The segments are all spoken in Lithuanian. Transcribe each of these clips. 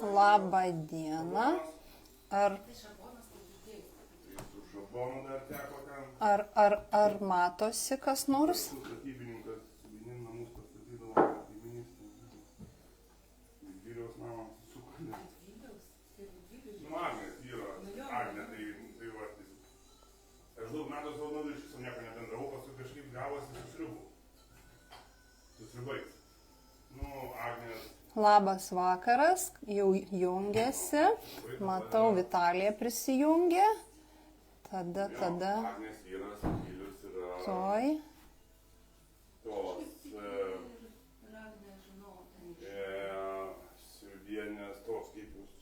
Labą dieną. Ar matosi kas nors? Aš daug metų savo iš viso nieko nebendravau, paskui kažkaip gavosi susiribais. Agnės. Labas vakaras, jau jungiasi. Matau, Vitalija prisijungė. Tada. Agnės vyras, Vilius yra... Toj. Silvienės tos kaip jūs.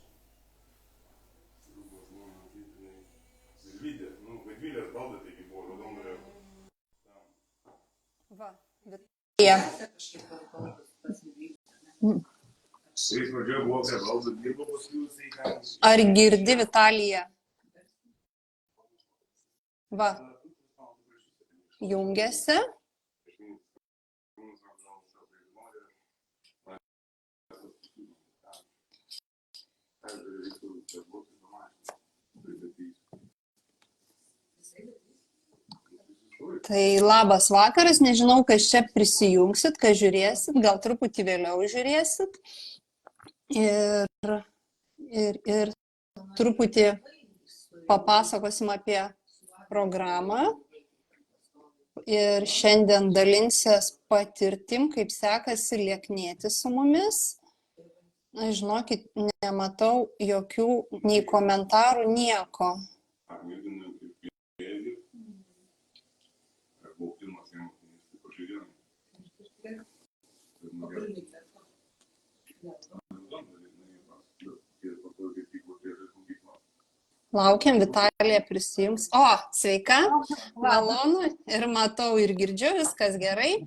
Vilvidė, Vaidvilės balda taigi buvo, labiau norėjau. Va, Vitalija. Jis pradžioje buvo prie baldą, dirbo paskui jisai ką... Ar girdi, Vitalija? Va, jungiasi. Tai labas vakaras, nežinau, kas čia prisijungsit, kas žiūrėsit, gal truputį vėliau žiūrėsit. Ir truputį papasakosim apie programą. Ir šiandien dalinsies patirtim, kaip sekasi lieknėti su mumis. Na, žinokit, nematau jokių nei komentarų, nieko. Laukiam, Vitalija prisijungs. O, sveika, malonu ir matau ir girdžiu, viskas gerai.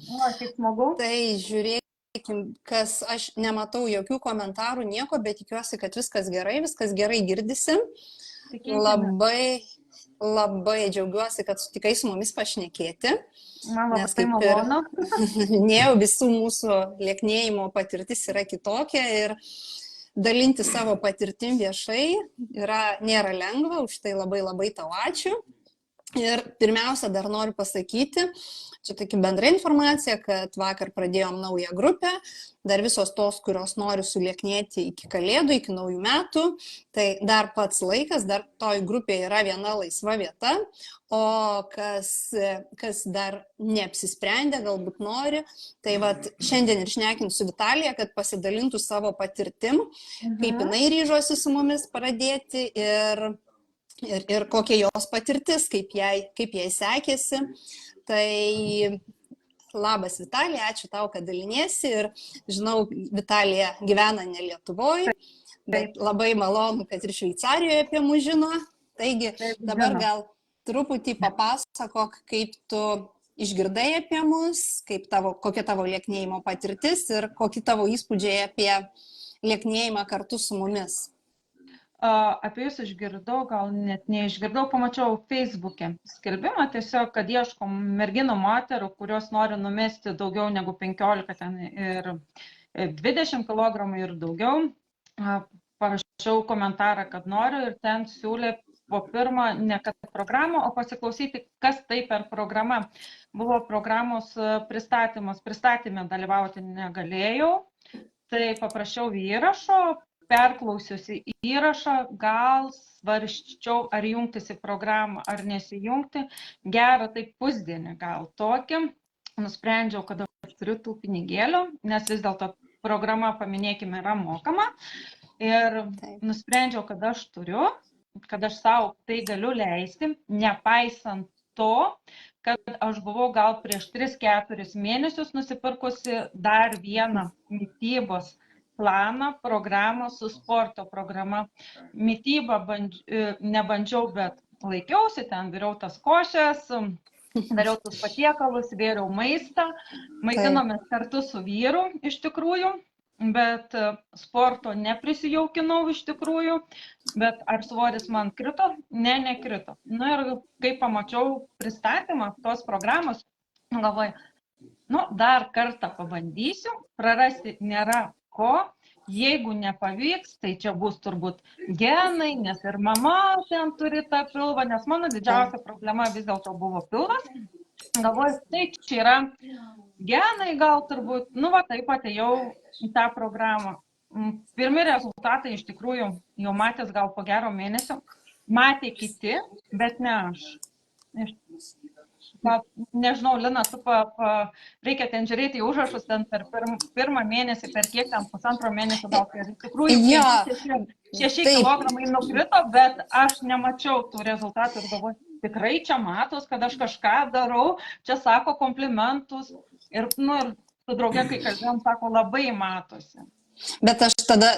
Tai žiūrėkim, kas aš nematau jokių komentarų, nieko, bet tikiuosi, kad viskas gerai girdisi. Labai džiaugiuosi, kad sutikai su mumis pašnekėti. Man labai malonu. Minėjau, visų mūsų lieknėjimo patirtis yra kitokia ir dalinti savo patirtim viešai nėra lengva, už tai labai tau ačiū. Ir pirmiausia, dar noriu pasakyti, čia tokia bendra informacija, kad vakar pradėjom naują grupę, dar visos tos, kurios nori sulieknėti iki Kalėdų, iki naujų metų, tai dar pats laikas, dar toj grupėje yra viena laisva vieta, o kas dar neapsisprendė, galbūt nori, tai vat šiandien ir šnekinsiu su Vitalija, kad pasidalintų savo patirtim, kaip jinai ryžosi su mumis pradėti ir kokia jos patirtis, kaip jai sekėsi. Tai labas, Vitalija, ačiū tau, kad daliniesi ir žinau, Vitalija gyvena ne Lietuvoje, bet labai malonu, kad ir Šveicarijoje apie mus žino. Taigi dabar gal truputį papasakok, kaip tu išgirdai apie mus, kokia tavo lieknėjimo patirtis ir kokie tavo įspūdžiai apie lieknėjimą kartu su mumis. Apie jūs išgirdau, gal net neišgirdau, pamačiau Facebook'e skelbimą, tiesiog, kad ieškom merginų moterų, kurios nori numesti daugiau negu 15 ten ir 20 kg ir daugiau. Parašiau komentarą, kad noriu ir ten siūlė po pirmą ne kad programą, o pasiklausyti, kas tai per programa. Buvo programos pristatyme dalyvauti negalėjau, tai paprašiau įrašo. Perklausiusi įrašą, gal svarsčiau, ar jungtis į programą, ar nesijungti. Gerą tai pusdienį gal tokį. Nusprendžiau, kad aš turiu tų pinigėlių, nes vis dėlto programa, paminėkime, yra mokama. Ir nusprendžiau, kad aš turiu, kad aš savo tai galiu leisti, nepaisant to, kad aš buvau gal prieš 3-4 mėnesius nusipirkusi dar vieną mitybos planą, programą su sporto programa. Mitybą nebandžiau, bet laikiausi, ten viriau tas košes, dariau tus patiekalus, vėriau maistą, maitinomės kartu su vyru iš tikrųjų, bet sporto neprisijaukinau iš tikrųjų, bet ar svoris man krito? Ne, nekrito. Na ir kai pamačiau pristatymą tos programos, galvoju, dar kartą pabandysiu, prarasti nėra pavyko. Jeigu nepavyks, tai čia bus turbūt genai, nes ir mama ten turi tą pilvą, nes mano didžiausia problema vis dėlto buvo pilvas. Galvoju, tai čia yra genai gal turbūt, taip atėjau į tą programą. Pirmi rezultatai iš tikrųjų jau matęs gal po gero mėnesio, matė kiti, bet ne aš. Nežinau, Lina, tu reikia ten žiūrėti į užrašus, ten per pirmą mėnesį, per kiek ten pusantro mėnesio, gal iš tikrųjų 6 kilogramai nukrito, bet aš nemačiau tų rezultatų ir galvoju, tikrai čia matos, kad aš kažką darau, čia sako komplimentus ir su drauge, kai kalbėjom, sako, labai matosi. Bet aš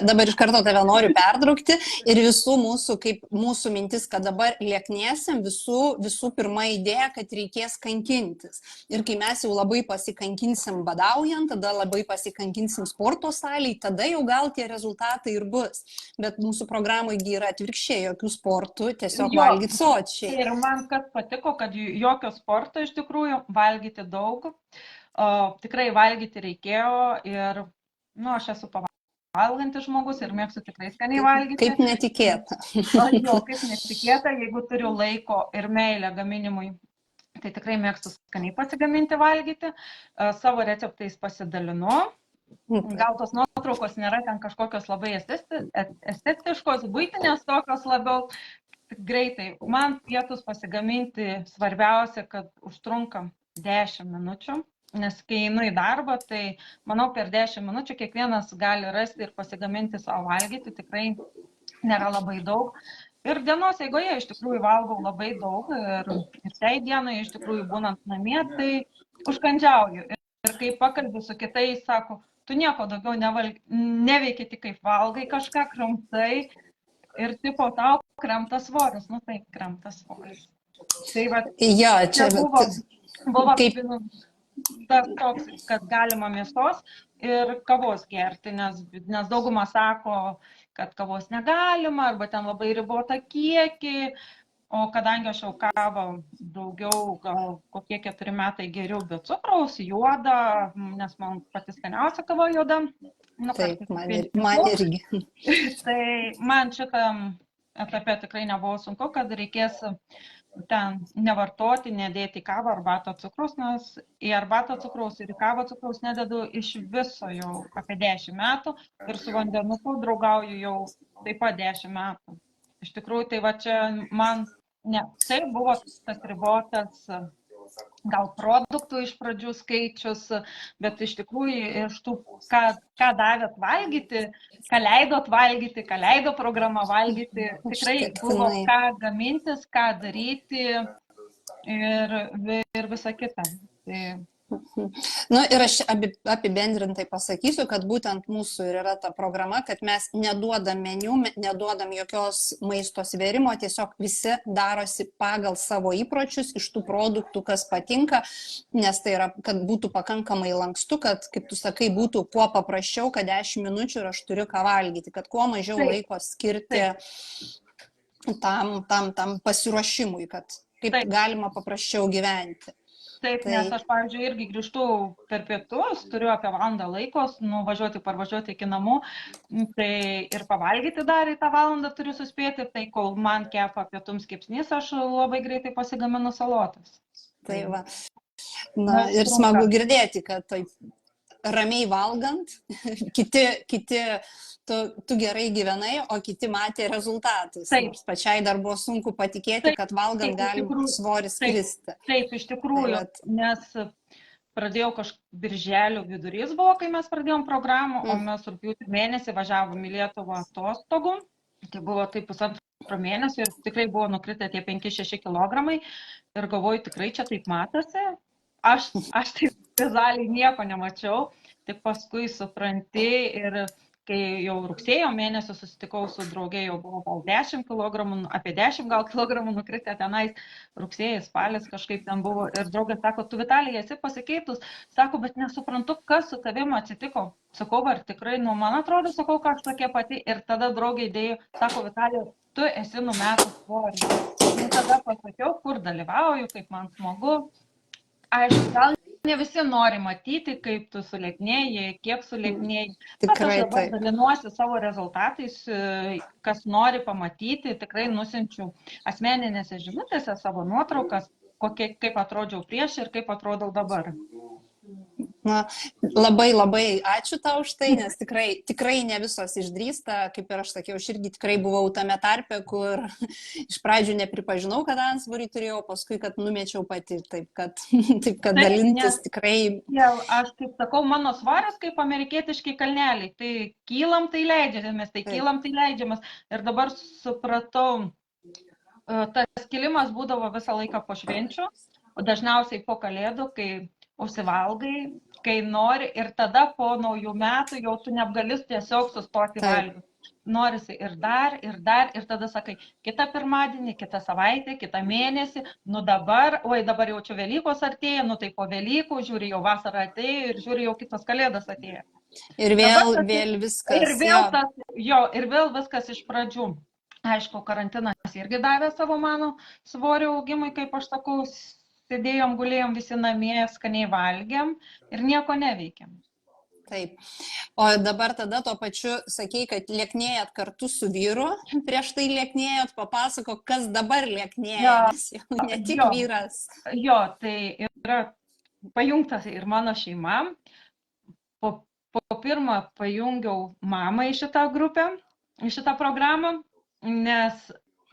dabar iš karto tave noriu pertraukti ir mūsų mintis, kad dabar lieknėsim, visų pirma idėja, kad reikės kankintis. Ir kai mes jau labai pasikankinsim badaujant, tada labai pasikankinsim sporto salėje, tada jau gal tie rezultatai ir bus. Bet mūsų programoje yra atvirkščiai, jokių sportų, tiesiog valgyti sočiai. Ir man kas patiko, kad jokio sporto iš tikrųjų, valgyti daug, tikrai valgyti reikėjo ir aš esu pavalgantis žmogus ir mėgstu tikrai skaniai valgyti. Kaip netikėta. Kaip netikėta, jeigu turiu laiko ir meilę gaminimui, tai tikrai mėgstu skaniai pasigaminti valgyti. Savo receptais pasidalinu. Gal tos nuotraukos nėra ten kažkokios labai estetiškos, buitinės tokios labiau. Greitai. Man pietus pasigaminti svarbiausia, kad užtrunka 10 minučių. Nes kai einu į darbą, tai manau per 10 minučių kiekvienas gali rasti ir pasigaminti savo valgyti, tikrai nėra labai daug. Ir dienos eigoje iš tikrųjų valgau labai daug ir tai dienai iš tikrųjų būnant namie, tai užkandžiauju. Ir kai pakalbiu su kitais, sako, tu nieko daugiau neveiki, tik kaip valgai kažką, kramtai ir tipo tau kremtas svoris, taip kremtas svoris. Tai va, čia buvo kaip tas toks, kad galima mėsos ir kavos gerti, nes dauguma sako, kad kavos negalima arba ten labai ribota kiekį, o kadangi aš jau kavą daugiau, gal kokie 4 metai geriau be cukraus, juoda, nes man pati skaniausia kava juoda. Taip, man irgi. Tai man šitam etape tikrai nebuvo sunku, kad reikės ten nevartoti, nedėti į kavą arbatą cukraus, nes į arbatą cukraus ir į kavą cukraus nededu iš viso jau apie 10 metų ir su vandenuku draugauju jau taip pat 10 metų. Iš tikrųjų, tai va čia man, tai buvo tas ribotas gal produktų iš pradžių skaičius, bet iš tikrųjų iš tų, ką davėt valgyti, ką leidot valgyti, ką leido programa valgyti, tikrai buvo ką gamintis, ką daryti ir visa kita. Ir aš apibendrintai pasakysiu, kad būtent mūsų ir yra ta programa, kad mes neduodam meniu, neduodam jokios maisto svėrimo, tiesiog visi darosi pagal savo įpročius iš tų produktų, kas patinka, nes tai yra, kad būtų pakankamai lankstu, kad, kaip tu sakai, būtų kuo paprasčiau, kad 10 minučių ir aš turiu ką valgyti, kad kuo mažiau laiko skirti tam pasiruošimui, kad kaip galima paprasčiau gyventi. Taip, nes aš, pavyzdžiui, irgi grįžtu per pietus, turiu apie valandą laikos, nuvažiuoti, parvažiuoti iki namų, tai ir pavalgyti dar į tą valandą turiu suspėti, tai kol man kepa pietums kepsnys, aš labai greitai pasigaminu salotas. Tai va. Ir smagu girdėti, kad taip ramiai valgant, kiti tu gerai gyvenai, o kiti matė rezultatus. Taip. Pačiai dar buvo sunku patikėti, kad valgant galim svoris kristi. Taip, iš tikrųjų, nes pradėjau birželio vidurys buvo, kai mes pradėjom programą, o mes rugpjūčio mėnesį važiavom į Lietuvą atostogų. Tai buvo taip 1,5 mėnesio ir tikrai buvo nukritę tie 5-6 kilogramai ir galvoju, tikrai čia taip matosi. Aš taip vizualiai nieko nemačiau, tik paskui supranti ir kai jau rugsėjo mėnesį susitikau su draugė, jau buvo gal 10 kilogramų, apie 10 gal kilogramų nukritę tenais, rugsėjas, spalis kažkaip ten buvo. Ir draugė sako, tu Vitalija esi pasikeitus, sako, bet nesuprantu, kas su tavim atsitiko. Sakau, ar tikrai, man atrodo, sakau, kad aš tokia pati. Ir tada draugė įdėjo, sako, Vitalija, tu esi numetus svorį. Ir tada pasakiau, kur dalyvauju, kaip man smagu. Aišku, gal ne visi nori matyti, kaip tu sulieknėjai, kiek sulieknėjai. Bet aš Tikrai dabar taip. dalinuosi savo rezultatais, kas nori pamatyti, tikrai nusinčiu asmeninėse žinutėse savo nuotraukas, kaip atrodžiau prieš ir kaip atrodau dabar. Na, labai labai ačiū tau už tai, nes tikrai ne visos išdrįsta, kaip ir aš sakiau, aš irgi tikrai buvau tame tarpe, kur iš pradžių nepripažinau, kad antsvorį turėjau, paskui, kad numečiau pati, taip kad dalintis tikrai. Aš kaip sakau, mano svaras kaip amerikietiški kalneliai, tai kylam, tai leidžiamės, tai kylam, tai leidžiamės. Ir dabar supratau, tas kilimas būdavo visą laiką po švenčių, o dažniausiai po kalėdų, kai užsivalgai, kai nori, ir tada po naujų metų jau tu neapgalis tiesiog sustoti valgyti. Norisi ir dar, ir tada sakai, kitą pirmadienį, kitą savaitę, kitą mėnesį, dabar jau čia Velykos artėja, tai po Velykų, žiūri, jau vasara atėjo ir žiūri, jau kitos kalėdos atėjo. Ir vėl viskas. Ir vėl viskas iš pradžių. Aišku, karantinas irgi davė savo mano svorio augimui, kaip aš sakau, sėdėjom, gulėjom visi namie, skaniai valgiam ir nieko neveikėm. Taip. O dabar tada tuo pačiu sakei, kad lieknėjat kartu su vyru, prieš tai lieknėjot, papasako, kas dabar lieknėja, nes jau ne tik vyras. Jo, tai yra pajungtas ir mano šeima. Po pirmą pajungiau mamą į šitą grupę, į šitą programą, nes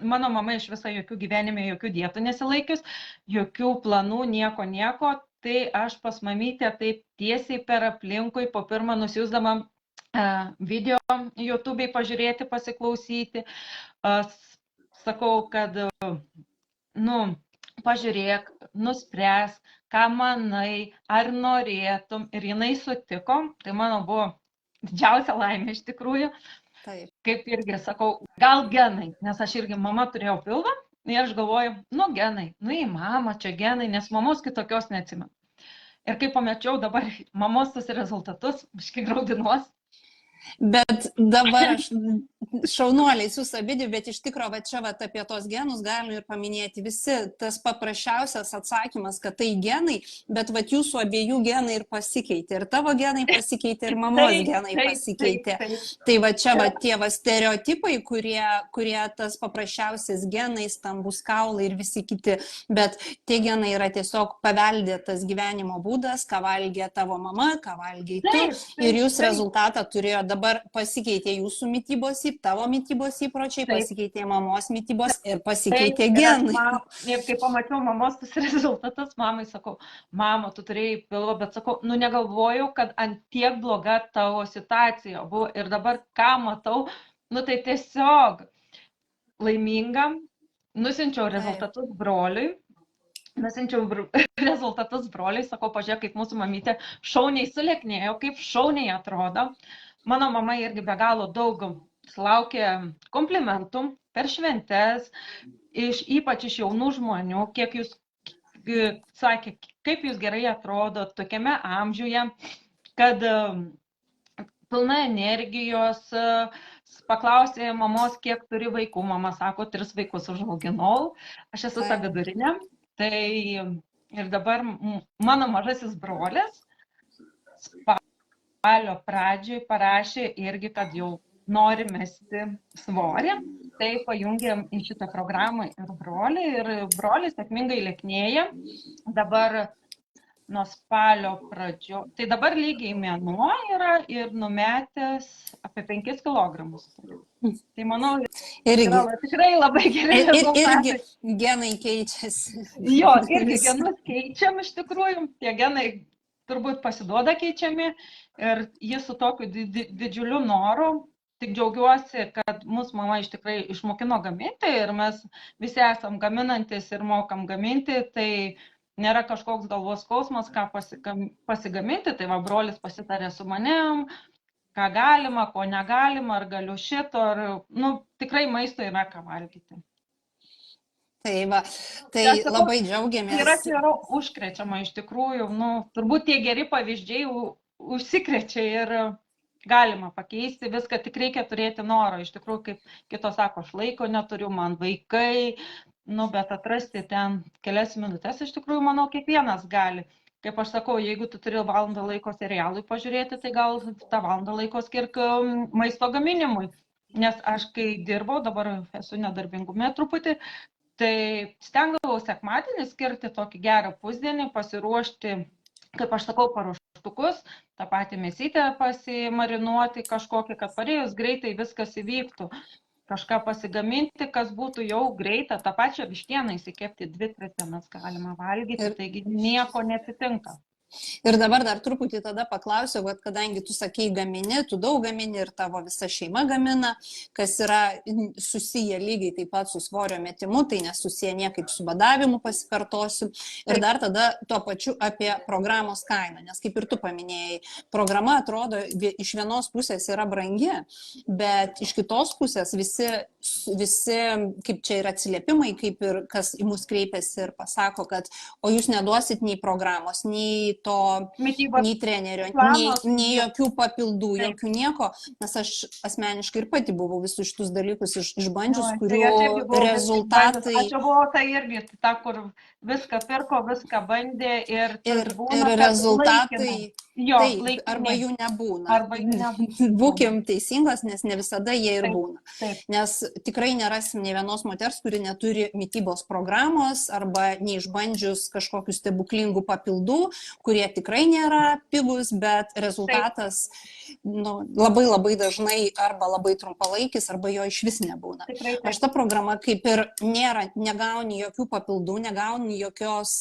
mano mama iš viso jokių gyvenime, jokių dietų nesilaikius, jokių planų, nieko, tai aš pas mamytę taip tiesiai per aplinkui, po pirmą nusiųsdama video YouTube'ai pažiūrėti, pasiklausyti, sakau, kad, pažiūrėk, nuspręs, ką manai, ar norėtum, ir jinai sutiko, tai mano buvo didžiausia laimė iš tikrųjų. Taip. Kaip irgi sakau, gal genai, nes aš irgi mama turėjau pilvą ir aš galvoju, genai, į mamą čia genai, nes mamos kitokios neatsimenu. Ir kai pamečiau dabar mamos tus rezultatus, biškį graudinuos. Bet dabar aš šaunuoliai jūs abidvi, bet iš tikrųjų, va čia apie tos genus galim ir paminėti visi, tas paprasčiausias atsakymas, kad tai genai, bet va jūsų abiejų genai ir pasikeitė, ir tavo genai pasikeitė, ir mamos genai pasikeitė. Tai va čia tie stereotipai, kurie tas paprasčiausias genai, stambus kaulai ir visi kiti, bet tie genai yra tiesiog paveldėtas gyvenimo būdas, ką valgė tavo mama, ką valgė tu, ir jūs rezultatą turėjo. Dabar pasikeitė jūsų mytybos, tavo mytybos įpročiai, pasikeitė mamos mytybos ir pasikeitė genai. Ir kai pamačiau mamos tus rezultatus, mamai sakau, mama, tu turėjai pilvą, bet sakau, negalvojau, kad ant tiek bloga tavo situacija buvo. Ir dabar ką matau, tai tiesiog laiminga, nusinčiau rezultatus broliui. Sakau, pažiūrėk, kaip mūsų mamytė šauniai sulieknėjo, kaip šauniai atrodo. Mano mama irgi be galo daug sulaukė komplimentų per šventes, ypač iš jaunų žmonių, kiek jūs sakė, kaip jūs gerai atrodo tokiame amžiuje, kad pilna energijos, paklausė mamos, kiek turi vaikų, mama sako, 3 vaikus užauginau, aš esu savidurinė, tai ir dabar mano mažasis brolis spalio pradžioj parašė irgi, kad jau nori mesti svorį, tai pajungėm į šitą programą ir brolis sėkmingai lieknėja, dabar nuo spalio pradžio, tai dabar lygiai mėnuo yra ir numetęs apie 5 kilogramus. Tai manau, tikrai labai gerai rezultatai. Irgi genai keičiasi. Jo, irgi genus keičiam iš tikrųjų, tie genai turbūt pasiduoda keičiami ir jis su tokiu didžiuliu noru, tik džiaugiuosi, kad mūsų mama iš tikrai išmokino gaminti ir mes visi esam gaminantis ir mokam gaminti, tai nėra kažkoks galvos skausmas, ką pasigaminti, tai brolis pasitarė su manim, ką galima, ko negalima, ar galiu šito, ar, tikrai maisto yra ką valgyti. Tai labai džiaugiamės. Ir yra užkrečiama iš tikrųjų, turbūt tie geri pavyzdžiai užsikrečia ir galima pakeisti viską, tik reikia turėti noro. Iš tikrųjų, kaip kitos sako, aš laiko neturiu, man vaikai, bet atrasti ten kelias minutės, iš tikrųjų, manau, kiekvienas gali. kaip aš sakau, jeigu tu turi valandą laiko serialui pažiūrėti, tai gal tą valandą laiko skirk maisto gaminimui. Nes aš kai dirbau, dabar esu nedarbingume truputį, tai stengdavau sekmadienį skirti tokį gerą pusdienį, pasiruošti, kaip aš sakau, paruoštukus, tą patį mėsytę pasimarinuoti kažkokį, kad parėjus greitai viskas įvyktų. Kažką pasigaminti, kas būtų jau greita, tą pačią vištieną įsikepti 2-3 dienas galima valgyti, taigi nieko neatsitinka. Ir dabar dar truputį tada paklausiu, kad kadangi tu sakei gamini, tu daug gamini ir tavo visa šeima gamina, kas yra susiję lygiai taip pat su svorio metimu, tai nesusiję niekaip su badavimu, pasikartosiu. Ir dar tada tuo pačiu apie programos kainą, nes kaip ir tu paminėjai, programa atrodo iš vienos pusės yra brangi, bet iš kitos pusės visi, kaip čia yra atsiliepimai, kaip ir kas į mus kreipiasi ir pasako, kad o jūs neduosit nei programos, nei to, nei trenerio, nei jokių papildų, jokių nieko, nes aš asmeniškai ir pati buvau visus šitus dalykus išbandžius, kurių rezultatai... Aš buvau tai irgi, ta, kur viską pirko, viską bandė ir rezultatai... Taip, arba jų nebūna. Būkim teisingos, nes ne visada jie ir būna. Nes tikrai nerasim ne vienos moters, kuri neturi mitybos programos arba neišbandžius kažkokių stebuklingų papildų, kurie tikrai nėra pigus, bet rezultatas labai labai dažnai arba labai trumpalaikis, arba jo iš vis nebūna. Aš ta programa kaip ir nėra, negauni jokių papildų, negauni jokios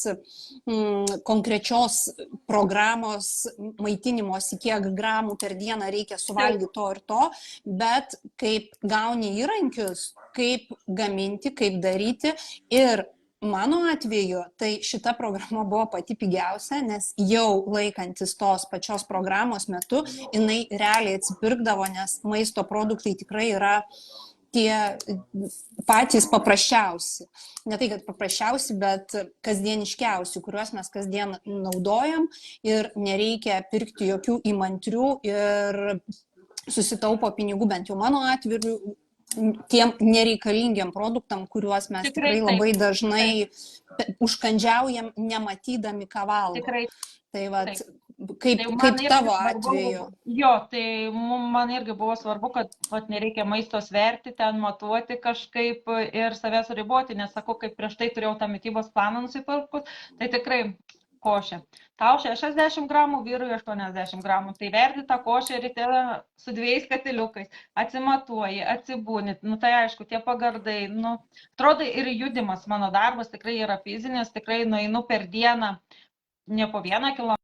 konkrečios programos maitinimosi, kiek gramų per dieną reikia suvalgyti to ir to, bet kaip gauni įrankius, kaip gaminti, kaip daryti. Ir mano atveju, tai šita programa buvo pati pigiausia, nes jau laikantis tos pačios programos metu, jinai realiai atsipirkdavo, nes maisto produktai tikrai yra tie patys paprasčiausi. Ne tai, kad paprasčiausi, bet kasdieniškiausi, kuriuos mes kasdien naudojam ir nereikia pirkti jokių įmantrių ir susitaupo pinigų, bent jau mano atveju, tiem nereikalingiam produktam, kuriuos mes tikrai labai dažnai užkandžiaujam, nematydami, ką valgom. Tai vat, kaip tavo atveju. Jo, tai man irgi buvo svarbu, kad nereikia maisto sverti, ten matuoti kažkaip ir savęs riboti, nes sakau, kaip prieš tai turėjau tą mitybos planą nusipirkus, tai tikrai košė. Tau 60 gramų, vyrui 80 gramų, tai verdi tą košę ryte su 2 katiliukais, atsimatuoji, atsibūni, tai aišku, tie pagardai, atrodo ir judimas, mano darbas tikrai yra fizinis, tikrai nueinu per dieną, ne po 1 kilometrą,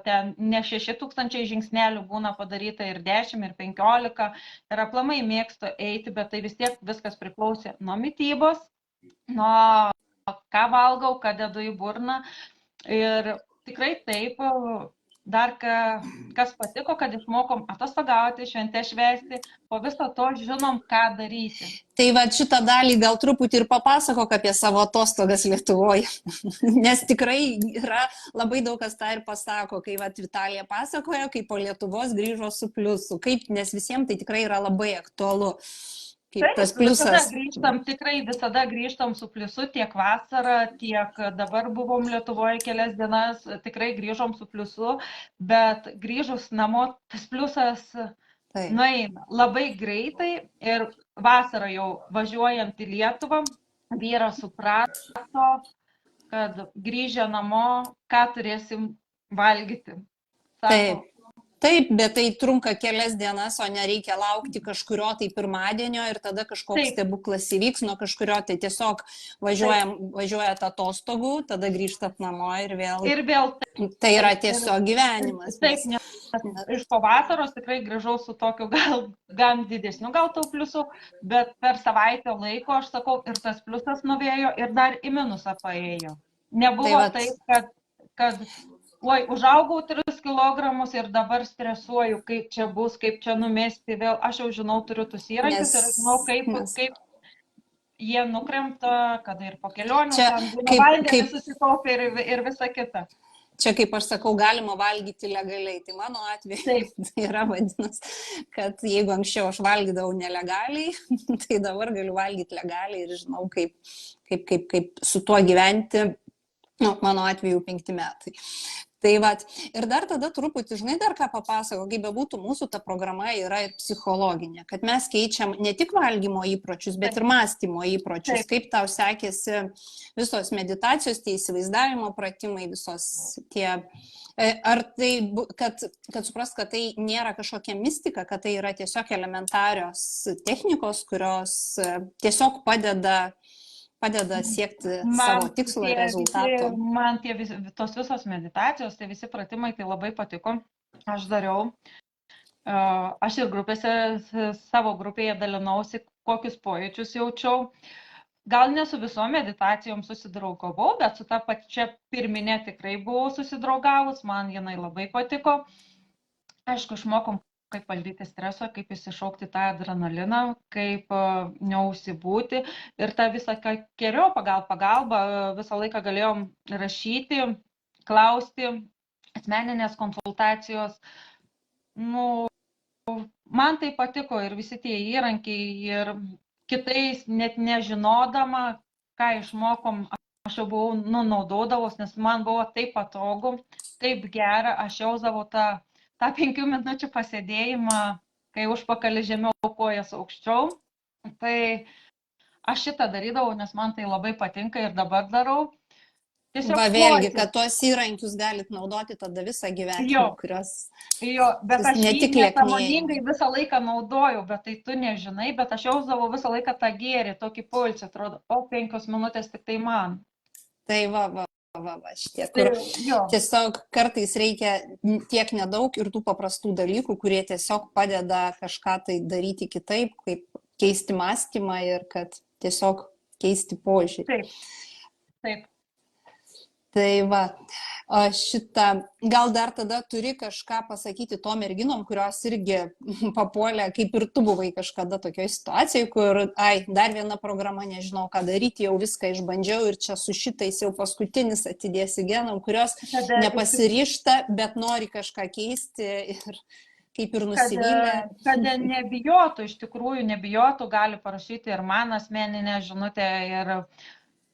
ten ne 6000 žingsnelių būna padaryta ir 10, ir 15, ir aplamai mėgstu eiti, bet tai vis tiek viskas priklausė nuo mitybos, nuo ką valgau, ką dedu į burną. Ir tikrai taip, dar kas patiko, kad išmokom atostogauti, šventę švęsti, po viso to žinom, ką daryti. Tai va šitą dalį gal truputį ir papasakok apie savo atostogas Lietuvoje, nes tikrai yra labai daug kas tą ir pasako, kai va Vitalija pasakoja, kaip po Lietuvos grįžo su pliusu, nes visiems tai tikrai yra labai aktualu. Tas pliusas. Tikrai visada grįžtam su pliusu, tiek vasarą, tiek dabar buvom Lietuvoje kelias dienas, tikrai grįžom su pliusu, bet grįžus namo, tas pliusas nueina labai greitai ir vasarą jau važiuojant į Lietuvą, vyras suprato, kad grįžę namo, ką turėsim valgyti. Sako, taip, bet tai trunka kelias dienas, o nereikia laukti kažkurio tai pirmadienio ir tada kažkoks stebuklas įvyks nuo kažkurio, tai tiesiog važiuojat atostogų, tada grįžtat namo ir vėl. Tai yra tiesiog gyvenimas. Taip, nes iš po vasaros tikrai grįžau su tokiu gan didesniu gal tau pliusu, bet per savaitę laiko, aš sakau, ir tas pliusas nuvėjo ir dar į minusą paėjo. Nebuvo taip, kad užaugau 3 kilogramus ir dabar stresuoju, kaip čia bus, kaip čia numesti vėl. Aš jau žinau, turiu tus įrankius ir žinau, kaip jie nukremta, kada ir po kelionių, vandenį susikaupia ir visa kita. Čia, kaip aš sakau, galima valgyti legaliai. Tai mano atveju tai yra vadinas, kad jeigu anksčiau aš valgydavau nelegaliai, tai dabar galiu valgyti legaliai ir žinau, kaip su tuo gyventi. Nu, mano atveju 5 metai. Tai va, ir dar tada truputį, žinai, dar ką papasako, kaip bebūtų, mūsų ta programa yra ir psichologinė, kad mes keičiam ne tik valgymo įpročius, bet ir mąstymo įpročius, kaip tau sekėsi visos meditacijos, tie įsivaizdavimo pratimai, visos tie, ar tai, kad supras, kad tai nėra kažkokia mistika, kad tai yra tiesiog elementarios technikos, kurios tiesiog padeda siekti savo tikslo rezultato. Man tos visos meditacijos, tai visi pratimai, tai labai patiko. Aš dariau. Aš ir savo grupėje dalinausi, kokius pojūčius jaučiau. Gal ne su visom meditacijom susidraugavau, bet su ta pačia pirminė tikrai buvau susidraugavus, man jinai labai patiko. Aišku, išmokom, kaip valdyti streso, kaip įsišaukti tą adrenaliną, kaip neužsibūti. Ir tą visą kerio pagalbą visą laiką galėjom rašyti, klausti, asmeninės konsultacijos. Nu, man tai patiko ir visi tie įrankiai ir kitais net nežinodama, ką išmokom, aš jau buvau naudodavos, nes man buvo taip patogu, taip gera, aš jausdavau tą 5 minučių pasėdėjimą, kai užpakalį žemiau, kojas aukščiau. Tai aš šitą darydavau, nes man tai labai patinka ir dabar darau. Va vėlgi, kad tuos įrankius galit naudoti tada visą gyvenimą, kurios bet aš nesąmoningai visą laiką naudoju, bet tai tu nežinai, bet aš jausdavau visą laiką tą gėrį, tokį poilsį, atrodo, 5 minutės tik tai man. Tai va, šitie, kur tiesiog kartais reikia tiek nedaug ir tų paprastų dalykų, kurie tiesiog padeda kažką tai daryti kitaip, kaip keisti mąstymą ir kad tiesiog keisti požiūrį. Taip. Tai va, gal dar tada turi kažką pasakyti to merginom, kurios irgi papuolė, kaip ir tu buvai kažkada tokioje situacijoje, kur, dar viena programa, nežinau ką daryti, jau viską išbandžiau ir čia su šitais jau paskutinis atidėsi genam, kurios nepasiryšta, bet nori kažką keisti ir kaip ir nusivylę. Kad nebijotų, iš tikrųjų nebijotų, gali parašyti ir man asmeninę žinutę ir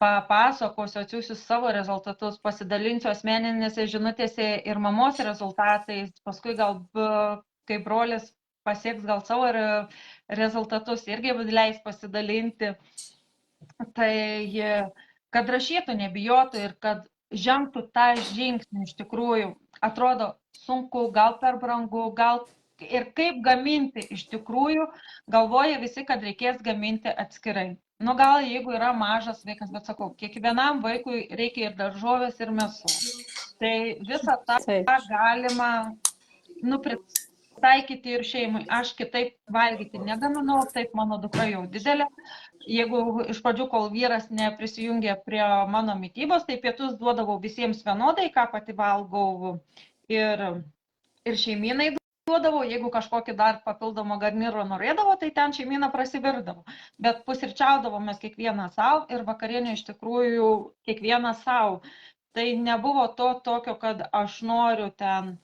papasakosiu, atsiųsiu savo rezultatus, pasidalinsiu asmeninėse žinutėse ir mamos rezultatais, paskui gal, kai brolis pasieks gal savo rezultatus, irgi leis pasidalinti. Tai, kad rašytų, nebijotų ir kad žengtų tą žingsnį, iš tikrųjų, atrodo sunku, gal per brangu, gal ir kaip gaminti, iš tikrųjų, galvoja visi, kad reikės gaminti atskirai. Nu, gal jeigu yra mažas vaikas, bet sakau, kiekvienam vaikui reikia ir daržovės, ir mėsos. Tai visą tą galima pritaikyti ir šeimai. Aš kitaip valgyti negaminau, taip mano dukra jau didelė. Jeigu iš pradžių, kol vyras neprisijungė prie mano mitybos, tai pietus duodavau visiems vienodai, ką pati valgau ir šeimynai duodavau, jeigu kažkokį dar papildomą garnyrą norėdavo, tai ten šeimyna prasivirdavo. Bet pusryčiaudavomės kiekvieną savo ir vakarienė iš tikrųjų kiekvieną savo. Tai nebuvo to tokio, kad aš noriu ten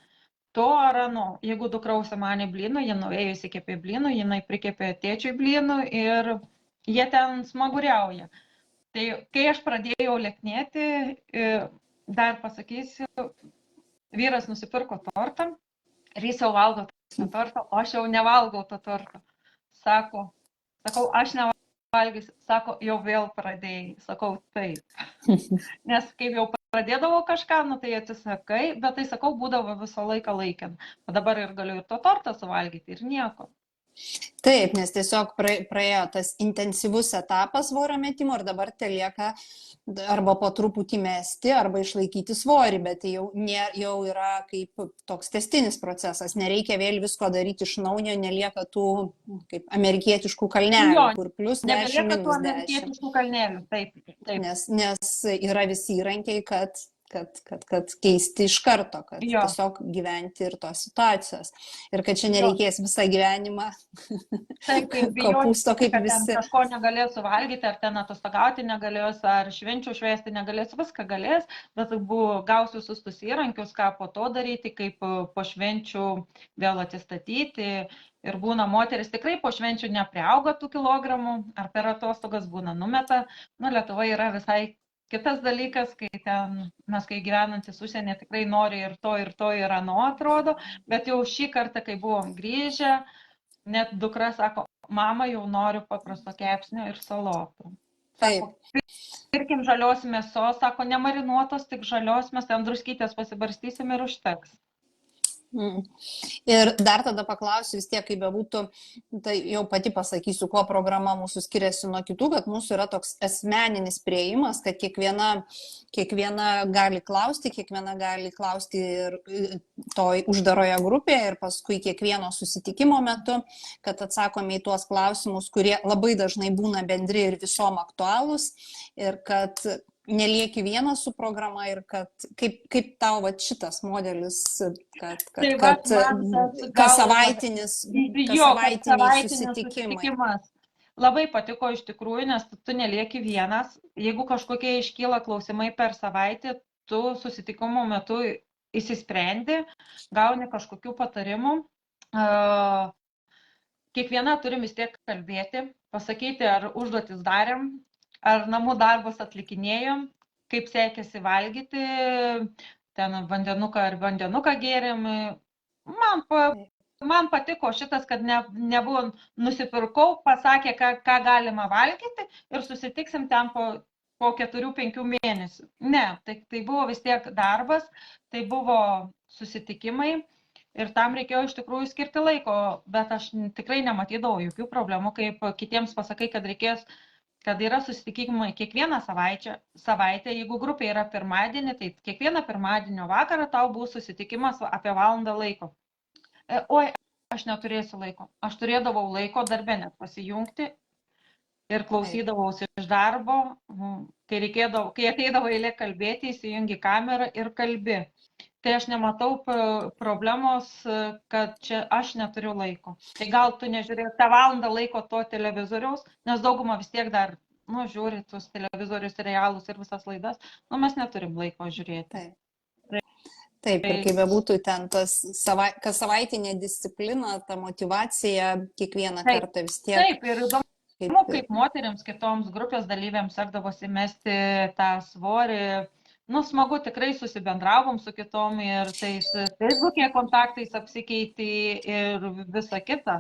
to ar ano. Jeigu dukra užsimanė blynų, jie nuėjo įsikepė blynų, jinai prikepė tėčiui blynų ir jie ten smaguriauja. Tai kai aš pradėjau lieknėti, dar pasakysiu, vyras nusipirko tortą. Ir jis jau valgo tą tortą, o aš jau nevalgau tą tortą. Sakau, aš nevalgysiu. Sako, jau vėl pradėjai. Sakau, taip. Nes kaip jau pradėdavau kažką, tai atsisakai, bet tai, sakau, būdavo visą laiką laikina. O dabar ir galiu ir to tortą suvalgyti ir nieko. Taip, nes tiesiog praėjo tas intensyvus etapas svorio metimo ir dabar te lieka arba po truputį mesti, arba išlaikyti svorį, bet tai jau yra kaip toks tęstinis procesas. Nereikia vėl visko daryti iš naujo, nelieka tų kaip amerikietiškų kalnelių, kur plus 10, minus 10. Nebelieka tų amerikietiškų kalnelių, taip. Nes yra visi įrankiai, kad keisti iš karto, kad tiesiog gyventi ir tos situacijos. Ir kad čia nereikės visą gyvenimą kopūsto, kaip visi. Kažko negalės suvalgyti, ar ten atostogauti negalės, ar švenčių švęsti negalės, viską galės, bet gausiu visus tus įrankius, ką po to daryti, kaip po švenčių vėl atsistatyti. Ir būna moteris tikrai po švenčių nepriauga tų kilogramų, ar per atostogas būna numeta. Lietuva yra visai Kitas dalykas, kai mes, kai gyvenantis užsienė, tikrai nori ir to ir ano atrodo, bet jau šį kartą, kai buvom grįžę, net dukra sako, mama, jau noriu paprasto kepsnio ir salotų. Sako, pirkim žalios mėsos, sako, nemarinuotos, tik žalios, mes ten druskytės pasibarstysim ir užteks. Ir dar tada paklausiu vis tiek, kaip bebūtų, tai jau pati pasakysiu, kuo programa mūsų skiriasi nuo kitų, kad mūsų yra toks asmeninis priėjimas, kad kiekviena gali klausti ir toj uždaroje grupėje ir paskui kiekvieno susitikimo metu, kad atsakome į tuos klausimus, kurie labai dažnai būna bendri ir visom aktualūs ir kad nelieki vienas su programa ir kad kaip tau va šitas modelis, kad kas savaitinis susitikimas. Labai patiko iš tikrųjų, nes tu nelieki vienas. Jeigu kažkokie iškyla klausimai per savaitę, tu susitikimo metu įsisprendi, gauni kažkokių patarimų. Kiekviena turim vis tiek kalbėti, pasakyti, ar užduotis darėm, ar namų darbus atlikinėjom, kaip sekėsi valgyti, ten vandenuką gėrėm. Man patiko šitas, kad nebuvo nusipirkau, pasakė, ką galima valgyti ir susitiksim ten po 4-5 mėnesių. Ne, tai buvo vis tiek darbas, tai buvo susitikimai ir tam reikėjo iš tikrųjų skirti laiko, bet aš tikrai nematydavau jokių problemų, kaip kitiems pasakai, kad yra susitikimai kiekvieną savaitę, jeigu grupė yra pirmadienį, tai kiekvieną pirmadienio vakarą tau bus susitikimas apie valandą laiko. Oi, aš neturėsiu laiko. Aš turėdavau laiko darbe net pasijungti ir klausydavausi iš darbo, kai ateidavo eilė kalbėti, įsijungi kamerą ir kalbi. Tai aš nematau problemos, kad čia aš neturiu laiko. Tai gal tu nežiūrėjai tą valandą laiko to televizoriaus, nes dauguma vis tiek dar, žiūri tuos televizorius, serialus ir visas laidas, mes neturim laiko žiūrėti. Taip, ir kaip bebūtų ten tas kas savaitinė disciplina, ta motyvacija kiekvieną kartą vis tiek. Taip, ir įdomu, kaip moteriams, kitoms grupės dalyviams sekdavosi mesti tą svorį. Smagu, tikrai susibendravom su kitom ir tais Facebook'e kontaktais apsikeiti ir visa kita.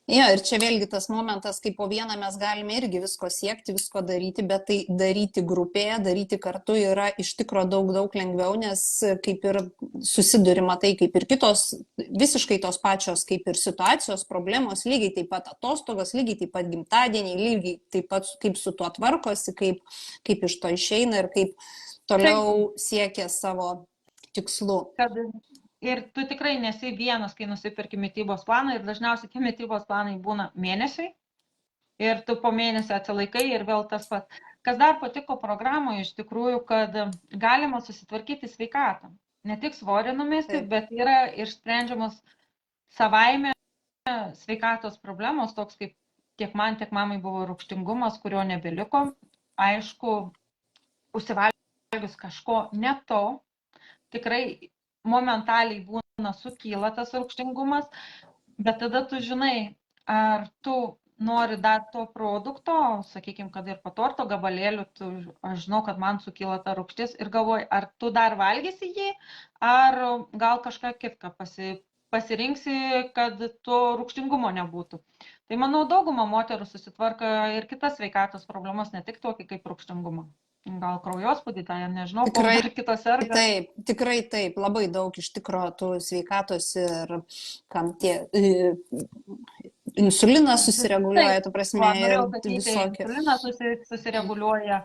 Jo, ir čia vėlgi tas momentas, kai po vieną mes galime irgi visko siekti, visko daryti, bet tai daryti grupėje, daryti kartu yra iš tikro daug lengviau, nes kaip ir susidurima tai, kaip ir kitos, visiškai tos pačios, kaip ir situacijos, problemos, lygiai taip pat atostogos, lygiai taip pat gimtadieniai, lygiai taip pat kaip su tuo tvarkosi, kaip iš to išeina ir kaip toliau siekia savo tikslų. Ir tu tikrai nesi vienas, kai nusipirki mitybos planą ir dažniausiai tie mitybos planai būna mėnesiai ir tu po mėnesio atsilaikai ir vėl tas pats. Kas dar patiko programoje iš tikrųjų, kad galima susitvarkyti sveikatą. Ne tik svorį numesti, bet yra ir sprendžiamos savaime sveikatos problemos, toks kaip tiek man, tiek mamai buvo rūgštingumas, kurio nebeliko. Aišku, užsivalgius kažko ne to, tikrai momentaliai būna sukyla tas rūgštingumas, bet tada tu žinai, ar tu nori dar to produkto, sakykime, kad ir po torto gabalėlių, aš žinau, kad man sukyla ta rūgštis ir galvoju, ar tu dar valgysi jį, ar gal kažką kitką pasirinksi, kad to rūgštingumo nebūtų. Tai manau, dauguma moterų susitvarka ir kitas sveikatos problemas, ne tik tokį kaip rūgštingumą. Gal kraujospūdį, tai nežinau, ar kitose ar taip, tikrai taip, labai daug iš tikro tų sveikatos ir kam tie insulinas susireguliuoja, tu prasme, ir visokie. Insulinas susireguliuoja,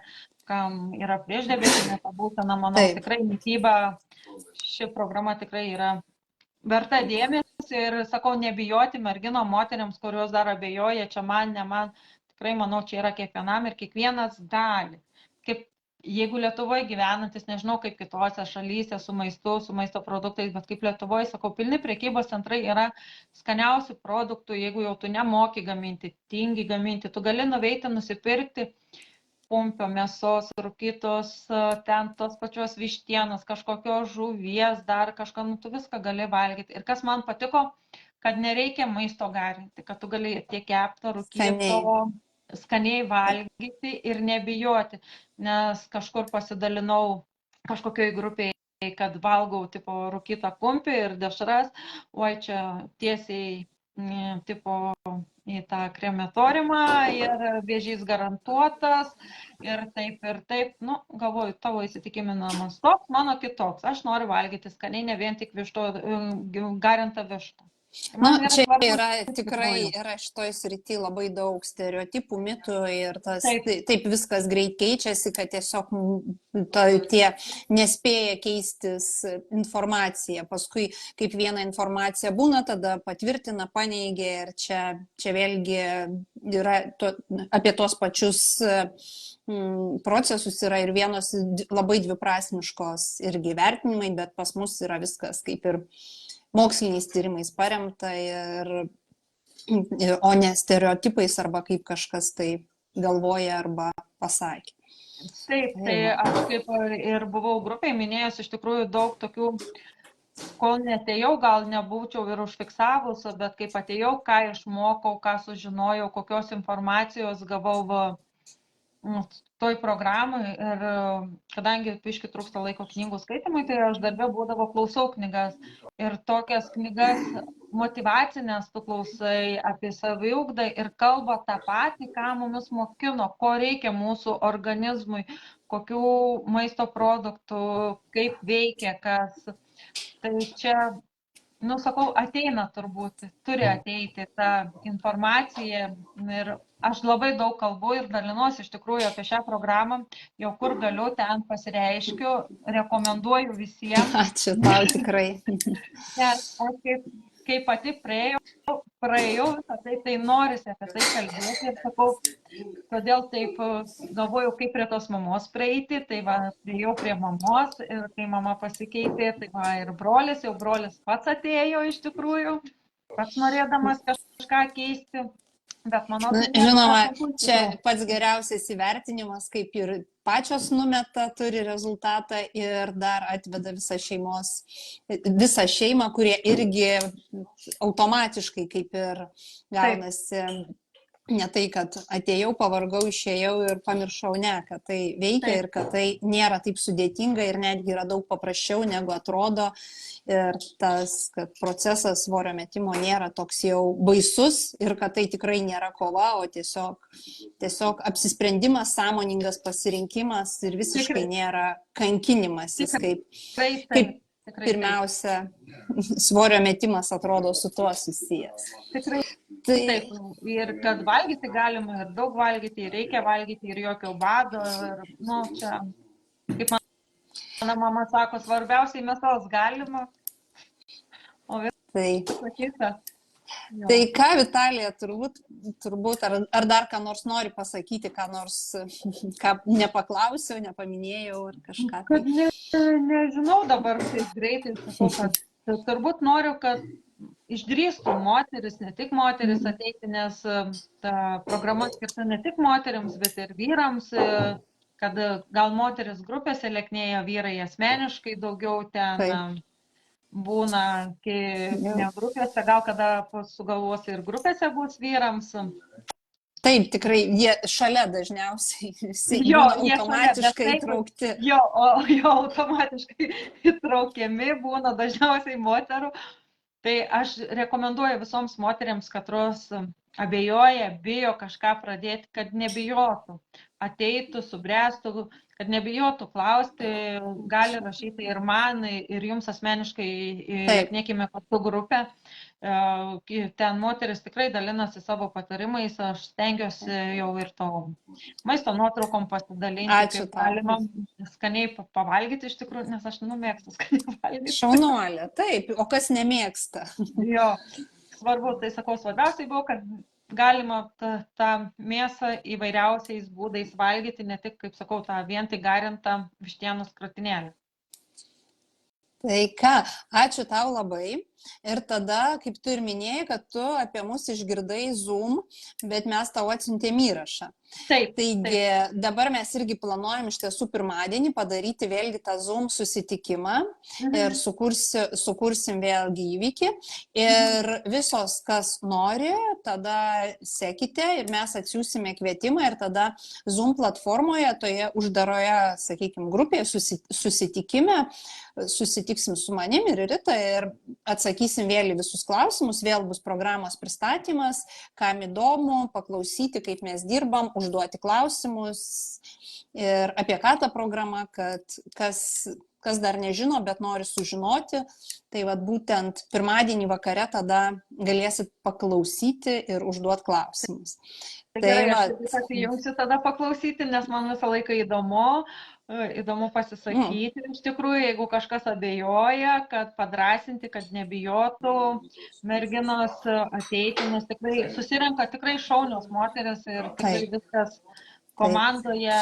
kam yra priešdiabetinė būsena, manau, tikrai mityba, ši programa tikrai yra verta dėmesio ir sakau, nebijoti mergino moteriams, kurios dar abejoja, čia man, ne man, tikrai manau, čia yra kiekvienam ir kiekvienas gali. Jeigu Lietuvoje gyvenantis, nežinau kaip kitose šalyse su maistu, su maisto produktais, bet kaip Lietuvoje, sakau, pilni prekybos centrai yra skaniausių produktų, jeigu jau tu nemoki gaminti, tingi gaminti, tu gali nuveiti, nusipirkti pumpio mėsos, rūkytos, ten tos pačios vištienos, kažkokios žuvies, dar kažką, tu viską gali valgyti. Ir kas man patiko, kad nereikia maisto garinti, kad tu gali tiek kepto, rūkyto, skaniai valgyti ir nebijoti, nes kažkur pasidalinau kažkokioj grupėje, kad valgau tipo rūkytą kumpį ir dešras, oi čia tiesiai tipo į tą krematoriumą ir vėžys garantuotas ir taip, nu, galvoju, tavo įsitikinimas toks, mano kitoks, aš noriu valgyti skaniai, ne vien tik garintą vištą. Na, čia yra tikrai, yra šitoj srity labai daug stereotipų, mitų ir tas, taip viskas greit keičiasi, kad tiesiog tie nespėja keistis informacija. Paskui, kaip viena informacija būna, tada patvirtina, paneigia ir čia vėlgi yra apie tos pačius procesus yra ir vienos labai dviprasmiškos irgi vertinimai, bet pas mus yra viskas kaip ir moksliniais tyrimais paremta o ne stereotipais arba kaip kažkas tai galvoja arba pasakė. Taip, tai aš kaip ir buvau grupėje minėjęs, iš tikrųjų daug tokių, kol netėjau, gal nebūčiau ir užfiksavus, bet kaip atėjau, ką išmokau, ką sužinojau, kokios informacijos gavau toj programai ir kadangi biškį trūksta laiko knygų skaitimui, tai aš darbe būdavo klausau knygas ir tokias knygas motyvacinės tu klausai apie saviugdą ir kalba tą patį, ką mumis mokino, ko reikia mūsų organizmui, kokių maisto produktų, kaip veikia, kas. Tai čia, nu sakau, ateina turbūt, turi ateiti ta informacija ir aš labai daug kalbu ir dalinuosi iš tikrųjų apie šią programą, jau kur galiu, ten pasireiškiu, rekomenduoju visiems. Ačiū tau tikrai. Nes aš kaip pati praėjau visą tai norisi apie tai kalbėti ir sakau, todėl taip galvojau, kaip prie tos mamos praeiti, tai va, priėjau prie mamos ir kai mama pasikeitė, tai va ir brolis pats atėjo iš tikrųjų, pats norėdamas kažką keisti. Žinoma, čia pats geriausias įvertinimas, kaip ir pačios numeta, turi rezultatą ir dar atveda visą šeimą, kurie irgi automatiškai kaip ir gaunasi. Ne tai, kad atėjau, pavargau, išėjau ir pamiršau, ne, kad tai veikia ir kad tai nėra taip sudėtinga ir netgi yra daug paprasčiau negu atrodo. Ir tas, kad procesas svorio metimo nėra toks jau baisus ir kad tai tikrai nėra kova, o tiesiog apsisprendimas, sąmoningas pasirinkimas ir visiškai nėra kankinimasis, kaip pirmiausia svorio metimas atrodo su tuo susijęs. Tikrai. Taip, ir kad valgyti galima, ir daug valgyti, ir reikia valgyti, ir jokio bado, ir, nu, čia, kaip mano mama sako, svarbiausiai mėsos galima, o visą kitą. Tai ką, Vitalija, turbūt ar dar ką nors nori pasakyti, ką nors, ką nepaklausiau, nepaminėjau, ar kažką. Kad nežinau dabar taip greitai, sakau, kad turbūt noriu, kad išdrįstų moteris, ne tik moteris ateiti, nes ta programa skirta ne tik moteriams, bet ir vyrams, kad gal moteris grupėse lieknėja, vyrai asmeniškai daugiau ten būna, ne grupėse, gal kada sugalvos ir grupėse bus vyrams. Taip, tikrai, jie šalia dažniausiai, jie automatiškai įtraukti. Jo, automatiškai įtraukiami būna dažniausiai moterų. Tai aš rekomenduoju visoms moteriams, katros abejoja, bijo kažką pradėti, kad nebijotų, ateitų, subręstų, kad nebijotų klausti, gali rašyti ir man, ir jums asmeniškai, lieknėkime kartu grupę. Ten moteris tikrai dalinasi savo patarimais, aš stengiuosi jau ir to maisto nuotraukom pasidalinti, kaip galima skaniai pavalgyti iš tikrųjų, nes aš mėgstu skaniai valgyti. Šaunuolė, taip, o kas nemėgsta? Jo, svarbu, tai sakau, svarbiausiai buvo, kad galima tą mėsą įvairiausiais būdais valgyti, ne tik, kaip sakau, tą vien tik garintą vištienos kratinėlį. Tai ką, ačiū tau labai. ir tada, kaip tu ir minėjai, kad tu apie mus išgirdai Zoom, bet mes tau atsiuntėm įrašą. Taip. Taigi dabar mes irgi planuojam iš tiesų pirmadienį padaryti vėlgi tą Zoom susitikimą ir sukursim vėlgi įvykį. Ir visos, kas nori, tada sekite ir mes atsiūsime kvietimą ir tada Zoom platformoje, toje uždaroje, sakykime, grupėje susitikime, susitiksim su manim ir Rita ir atsakysim vėl į visus klausimus, vėl bus programos pristatymas, kam įdomu, paklausyti, kaip mes dirbam, užduoti klausimus ir apie ką ta programa, kad kas dar nežino, bet nori sužinoti, tai vat būtent pirmadienį vakare tada galėsit paklausyti ir užduoti klausimus. Tai gerai, aš atijungsiu tada paklausyti, nes man visą laiką įdomu pasisakyti. Iš tikrųjų, jeigu kažkas abejoja, kad padrasinti, kad nebijotų merginos ateiti, nes tikrai susirenka tikrai šaunios moteris ir tikrai viskas komandoje.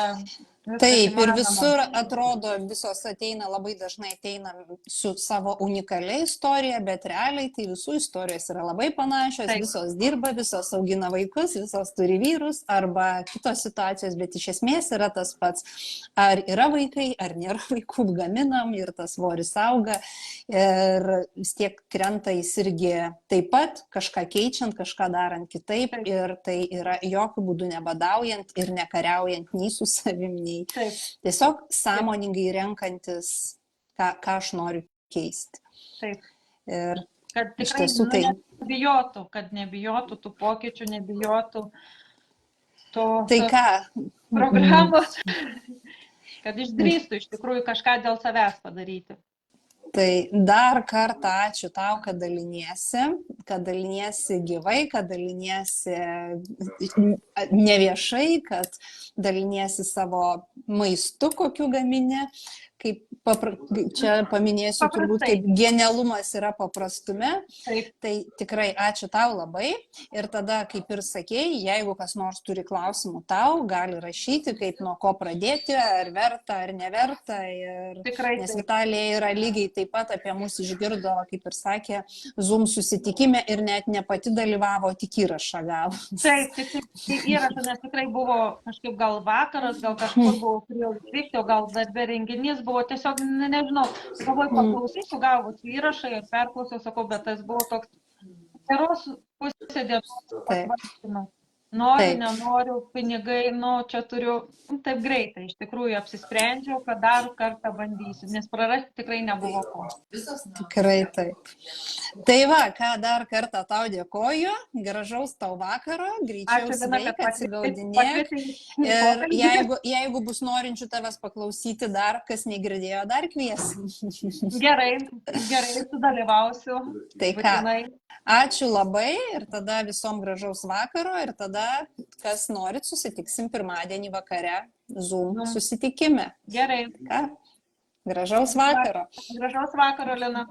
Taip, ir visur atrodo, visos ateina, labai dažnai ateina su savo unikalia istorija, bet realiai tai visų istorijos yra labai panašios, visos dirba, visos augina vaikus, visos turi vyrus arba kitos situacijos, bet iš esmės yra tas pats. Ar yra vaikai, ar nėra vaikų, gaminam ir tas svoris auga ir vis tiek krenta jis irgi taip pat, kažką keičiant, kažką darant kitaip ir tai yra jokių būdų nebadaujant ir nekariaujant nei su savimi. Tiesiog sąmoningai renkantis, ką aš noriu keisti. Taip. Ir kad tikrai nebijotų tų pokyčių, nebijotų programos, kad išdrįstų iš tikrųjų kažką dėl savęs padaryti. Tai dar kartą ačiū tau, kad daliniesi gyvai, kad daliniesi neviešai, kad daliniesi savo maistu, kokiu gamini. Kaip čia paminėsiu turbūt, kaip genialumas yra paprastume. Tai tikrai ačiū tau labai. Ir tada, kaip ir sakėjai, jeigu kas nors turi klausimų tau, gali rašyti, kaip nuo ko pradėti, ar verta, ar neverta. Nes Vitalija yra lygiai taip pat apie mus išgirdo, kaip ir sakė, Zoom susitikime ir net ne pati dalyvavo, tik įrašą gavo. Taip, tik įrašą, nes tikrai buvo kažkaip gal vakaras, gal kažkur buvo turėjau vykti, o gal dar be renginys buvo tiesiog, nežinau, galvoju, paklausysiu, gavus įrašą ir perklausiau, sakau, bet tas buvo toks geros pusė dienos. Noriu, nenoriu, pinigai, čia turiu, taip greitai, iš tikrųjų apsisprendžiau, kad dar kartą bandysiu, nes prarasti tikrai nebuvo ko. Tikrai taip. Tai va, ką dar kartą tau dėkoju, gražaus tau vakaro, greičiau sveik, atsigaudinėk. Ir jeigu bus norinčių tavęs paklausyti dar, kas negirdėjo, dar kviesim. Gerai, sudalyvausiu. Tai ką, ačiū labai ir tada visom gražaus vakaro ir tada, kas norit, susitiksim pirmadienį vakare Zoom susitikime. Gerai. Ką? Gražaus vakaro. Gražaus vakaro, Lina.